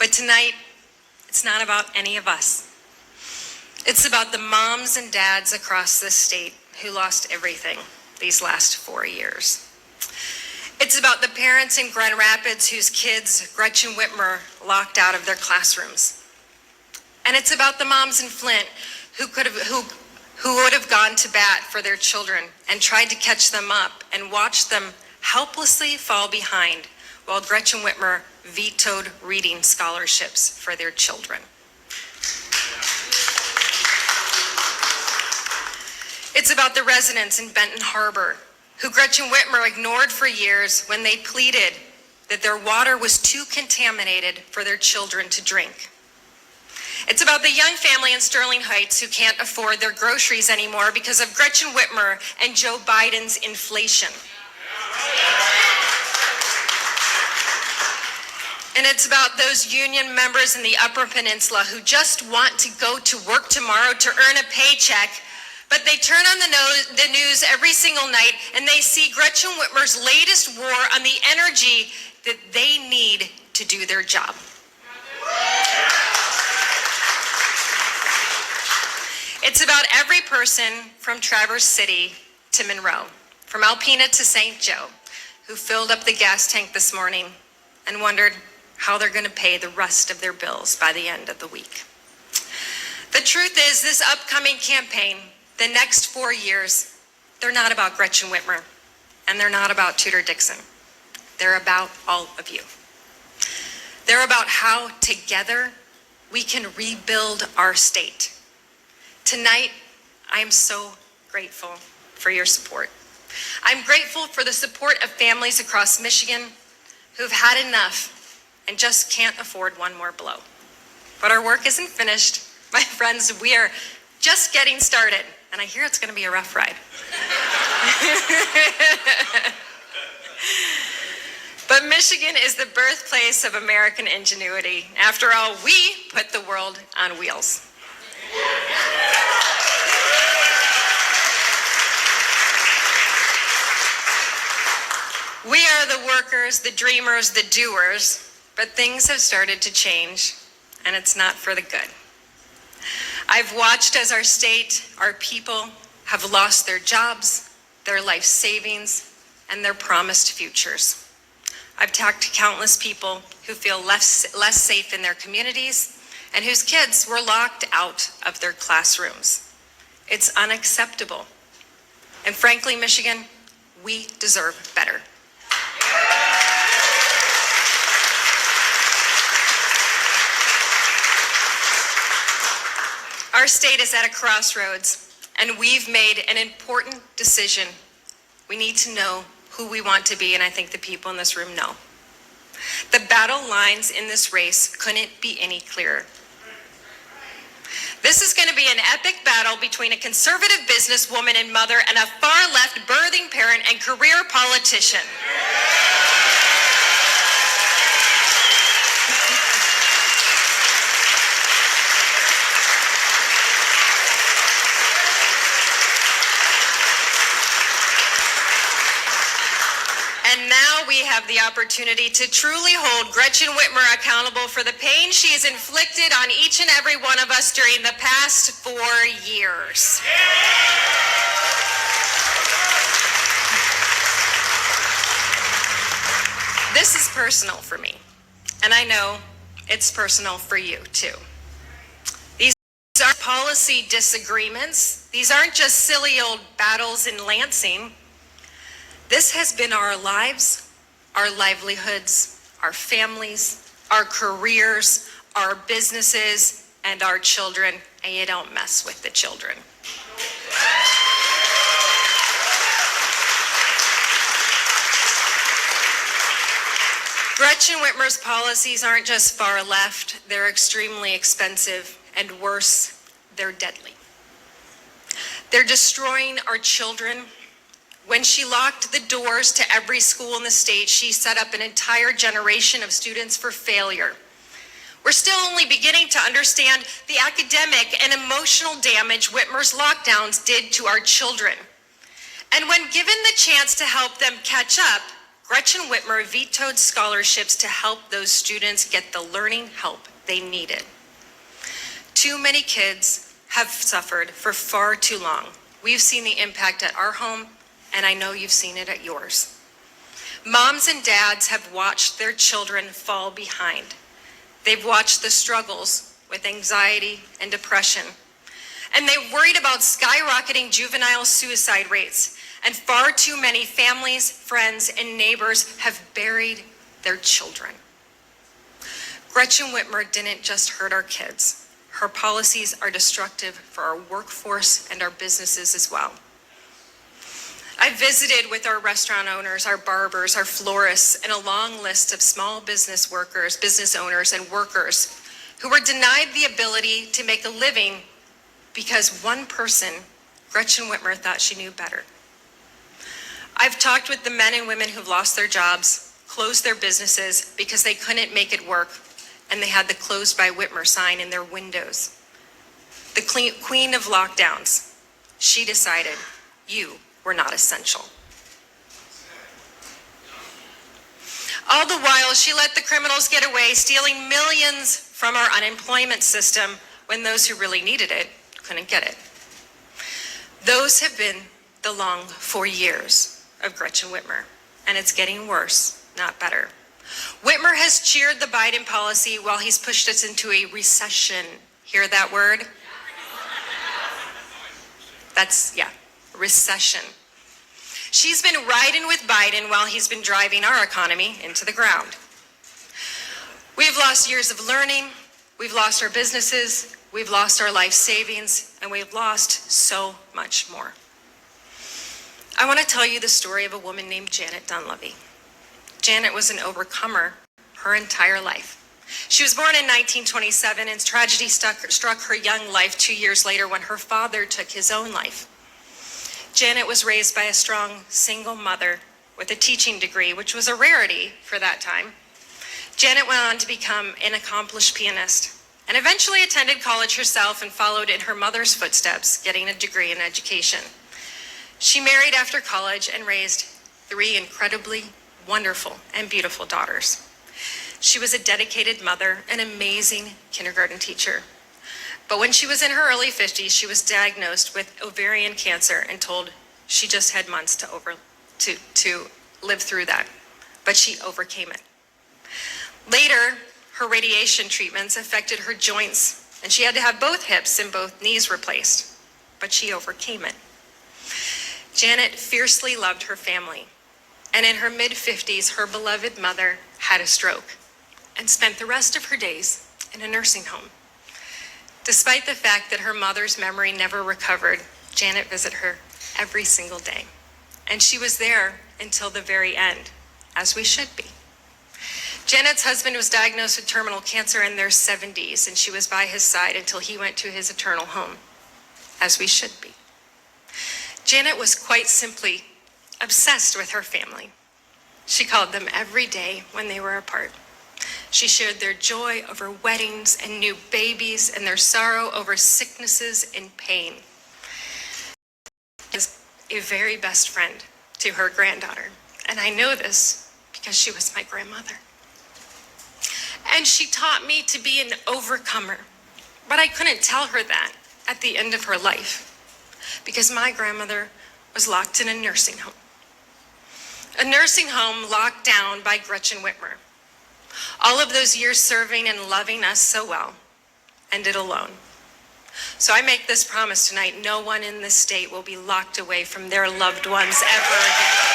But tonight, it's not about any of us. It's about the moms and dads across this state who lost everything these last 4 years. It's about the parents in Grand Rapids whose kids Gretchen Whitmer locked out of their classrooms. And it's about the moms in Flint who would have gone to bat for their children and tried to catch them up and watched them helplessly fall behind while Gretchen Whitmer vetoed reading scholarships for their children. It's about the residents in Benton Harbor who Gretchen Whitmer ignored for years when they pleaded that their water was too contaminated for their children to drink. It's about the young family in Sterling Heights who can't afford their groceries anymore because of Gretchen Whitmer and Joe Biden's inflation. And it's about those union members in the Upper Peninsula who just want to go to work tomorrow to earn a paycheck, but they turn on the news every single night and they see Gretchen Whitmer's latest war on the energy that they need to do their job. It's about every person from Traverse City to Monroe, from Alpena to St. Joe, who filled up the gas tank this morning and wondered how they're going to pay the rest of their bills by the end of the week. The truth is, this upcoming campaign, the next 4 years, they're not about Gretchen Whitmer, and they're not about Tudor Dixon. They're about all of you. They're about how together we can rebuild our state. Tonight, I am so grateful for your support. I'm grateful for the support of families across Michigan who've had enough and just can't afford one more blow. But our work isn't finished. My friends, we are just getting started, and I hear it's going to be a rough ride. But Michigan is the birthplace of American ingenuity. After all, we put the world on wheels. We are the workers, the dreamers, the doers, but things have started to change, and it's not for the good. I've watched as our state, our people have lost their jobs, their life savings, and their promised futures. I've talked to countless people who feel less safe in their communities and whose kids were locked out of their classrooms. It's unacceptable. And frankly, Michigan, we deserve better. Our state is at a crossroads, and we've made an important decision. We need to know who we want to be, and I think the people in this room know. The battle lines in this race couldn't be any clearer. This is going to be an epic battle between a conservative businesswoman and mother and a far-left birthing parent and career politician. And now we have the opportunity to truly hold Gretchen Whitmer accountable for the pain she has inflicted on each and every one of us during the past 4 years. This is personal for me, and I know it's personal for you too. These aren't policy disagreements. These aren't just silly old battles in Lansing. This has been our lives, our livelihoods, our families, our careers, our businesses, and our children, and you don't mess with the children. Gretchen Whitmer's policies aren't just far left, they're extremely expensive, and worse, they're deadly. They're destroying our children. When she locked the doors to every school in the state, she set up an entire generation of students for failure. We're still only beginning to understand the academic and emotional damage Whitmer's lockdowns did to our children. And when given the chance to help them catch up, Gretchen Whitmer vetoed scholarships to help those students get the learning help they needed. Too many kids have suffered for far too long. We've seen the impact at our home, and I know you've seen it at yours. Moms and dads have watched their children fall behind. They've watched the struggles with anxiety and depression. And they've worried about skyrocketing juvenile suicide rates. And far too many families, friends, and neighbors have buried their children. Gretchen Whitmer didn't just hurt our kids. Her policies are destructive for our workforce and our businesses as well. I visited with our restaurant owners, our barbers, our florists, and a long list of small business workers, business owners, and workers who were denied the ability to make a living because one person, Gretchen Whitmer, thought she knew better. I've talked with the men and women who've lost their jobs, closed their businesses because they couldn't make it work, and they had the "Closed by Whitmer" sign in their windows. The queen of lockdowns, she decided you were not essential. All the while, she let the criminals get away, stealing millions from our unemployment system when those who really needed it couldn't get it. Those have been the long 4 years of Gretchen Whitmer, and it's getting worse, not better. Whitmer has cheered the Biden policy while he's pushed us into a recession. Hear that word? Recession. She's been riding with Biden while he's been driving our economy into the ground. We've lost years of learning, we've lost our businesses, we've lost our life savings, and we've lost so much more. I want to tell you the story of a woman named Janet Dunleavy. Janet was an overcomer her entire life. She was born in 1927, and tragedy struck her young life 2 years later when her father took his own life. Janet was raised by a strong single mother with a teaching degree, which was a rarity for that time. Janet went on to become an accomplished pianist and eventually attended college herself and followed in her mother's footsteps, getting a degree in education. She married after college and raised 3 incredibly wonderful and beautiful daughters. She was a dedicated mother, an amazing kindergarten teacher. But when she was in her early 50s, she was diagnosed with ovarian cancer and told she just had months to live through that. But she overcame it. Later, her radiation treatments affected her joints, and she had to have both hips and both knees replaced. But she overcame it. Janet fiercely loved her family. And in her mid-50s, her beloved mother had a stroke and spent the rest of her days in a nursing home. Despite the fact that her mother's memory never recovered, Janet visited her every single day. And she was there until the very end, as we should be. Janet's husband was diagnosed with terminal cancer in their 70s, and she was by his side until he went to his eternal home, as we should be. Janet was quite simply obsessed with her family. She called them every day when they were apart. She shared their joy over weddings and new babies and their sorrow over sicknesses and pain. She was a very best friend to her granddaughter, and I know this because she was my grandmother. And she taught me to be an overcomer, but I couldn't tell her that at the end of her life because my grandmother was locked in a nursing home. A nursing home locked down by Gretchen Whitmer. All of those years serving and loving us so well, ended alone. So I make this promise tonight, no one in this state will be locked away from their loved ones ever again.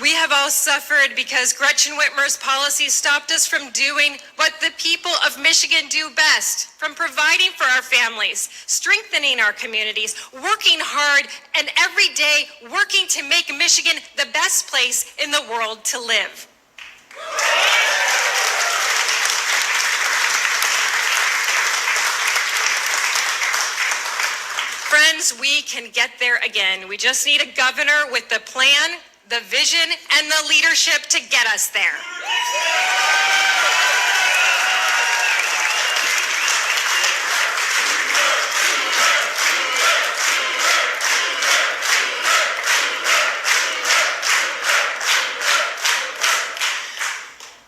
We have all suffered because Gretchen Whitmer's policies stopped us from doing what the people of Michigan do best, from providing for our families, strengthening our communities, working hard, and every day working to make Michigan the best place in the world to live. Friends, we can get there again. We just need a governor with the plan, the vision, and the leadership to get us there.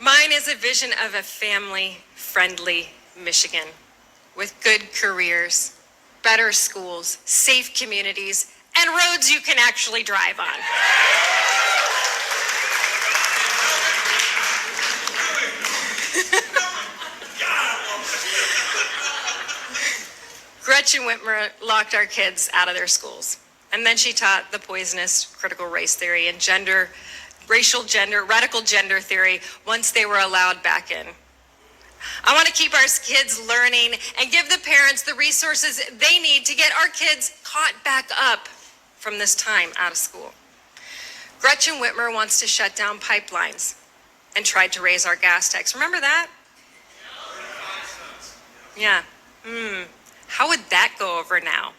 Mine is a vision of a family-friendly Michigan with good careers, better schools, safe communities, and roads you can actually drive on. Gretchen Whitmer locked our kids out of their schools, and then she taught the poisonous critical race theory and radical gender theory once they were allowed back in. I want to keep our kids learning and give the parents the resources they need to get our kids caught back up from this time out of school. Gretchen Whitmer wants to shut down pipelines and tried to raise our gas tax. Remember that? Yeah. How would that go over now?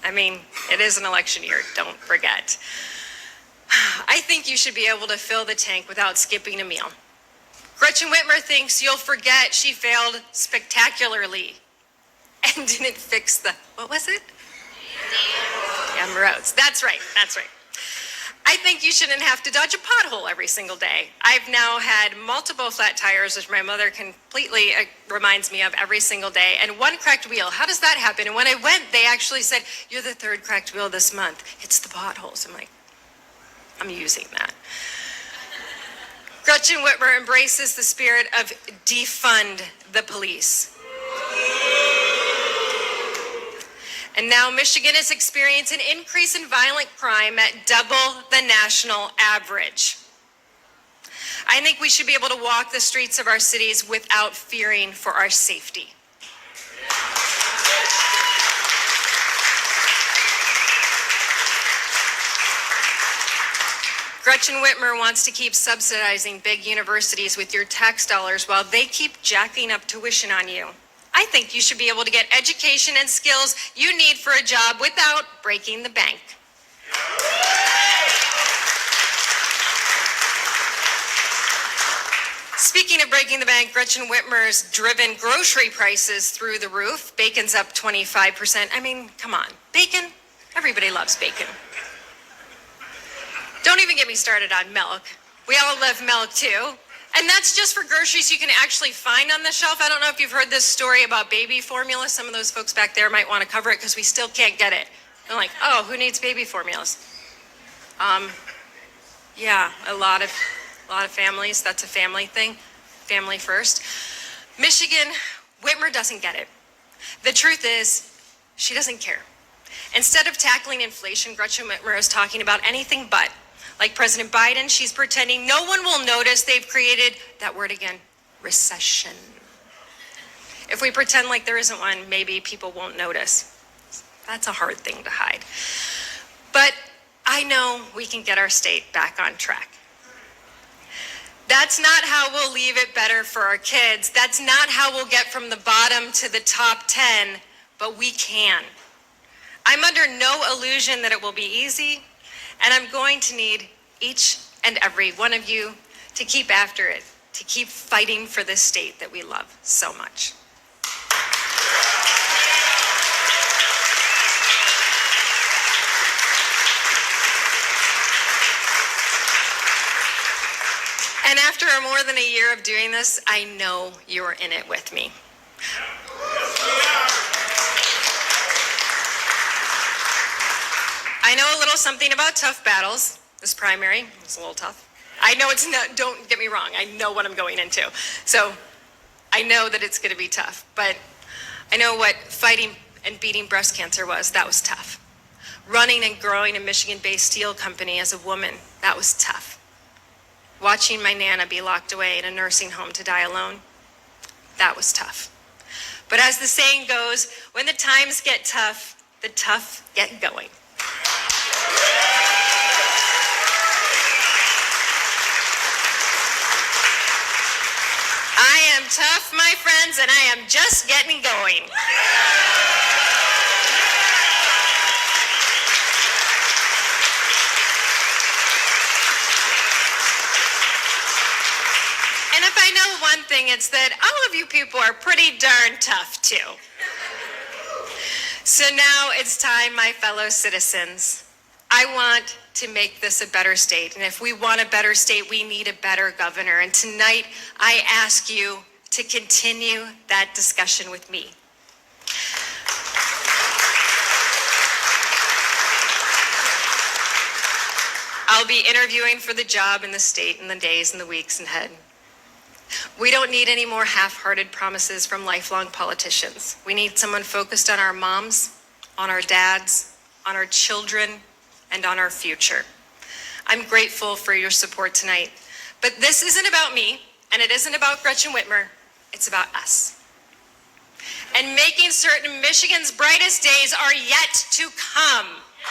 I mean, it is an election year, don't forget. I think you should be able to fill the tank without skipping a meal. Gretchen Whitmer thinks you'll forget she failed spectacularly and didn't fix the, what was it? Yeah, roads. That's right. I think you shouldn't have to dodge a pothole every single day. I've now had multiple flat tires, which my mother completely reminds me of every single day, and one cracked wheel. How does that happen? And when I went, they actually said, "You're the third cracked wheel this month. It's the potholes." I'm like, I'm using that. Gretchen Whitmer embraces the spirit of defund the police. And now Michigan is experiencing an increase in violent crime at double the national average. I think we should be able to walk the streets of our cities without fearing for our safety. Gretchen Whitmer wants to keep subsidizing big universities with your tax dollars while they keep jacking up tuition on you. I think you should be able to get education and skills you need for a job without breaking the bank. Speaking of breaking the bank, Gretchen Whitmer's driven grocery prices through the roof. Bacon's up 25%. I mean, come on. Bacon? Everybody loves bacon. Don't even get me started on milk. We all love milk too. And that's just for groceries you can actually find on the shelf. I don't know if you've heard this story about baby formula. Some of those folks back there might want to cover it because we still can't get it. I'm like, oh, who needs baby formulas? Yeah, a lot of families. That's a family thing. Family first. Michigan, Whitmer doesn't get it. The truth is, she doesn't care. Instead of tackling inflation, Gretchen Whitmer is talking about anything but. Like President Biden, she's pretending no one will notice they've created, that word again, recession. If we pretend like there isn't one, maybe people won't notice. That's a hard thing to hide. But I know we can get our state back on track. That's not how we'll leave it better for our kids. That's not how we'll get from the bottom to the top 10, but we can. I'm under no illusion that it will be easy, and I'm going to need each and every one of you to keep after it, to keep fighting for this state that we love so much. And after more than a year of doing this, I know you're in it with me. I know a little something about tough battles. This primary was a little tough. I know it's not, don't get me wrong, I know what I'm going into. So I know that it's going to be tough, but I know what fighting and beating breast cancer was. That was tough. Running and growing a Michigan-based steel company as a woman, that was tough. Watching my Nana be locked away in a nursing home to die alone, that was tough. But as the saying goes, when the times get tough, the tough get going. I am tough, my friends, and I am just getting going. I know one thing, it's that all of you people are pretty darn tough too. So now it's time, my fellow citizens. I want to make this a better state. And if we want a better state, we need a better governor. And tonight, I ask you to continue that discussion with me. I'll be interviewing for the job in the state in the days and the weeks ahead. We don't need any more half-hearted promises from lifelong politicians. We need someone focused on our moms, on our dads, on our children, and on our future. I'm grateful for your support tonight. But this isn't about me, and it isn't about Gretchen Whitmer. It's about us. And making certain Michigan's brightest days are yet to come.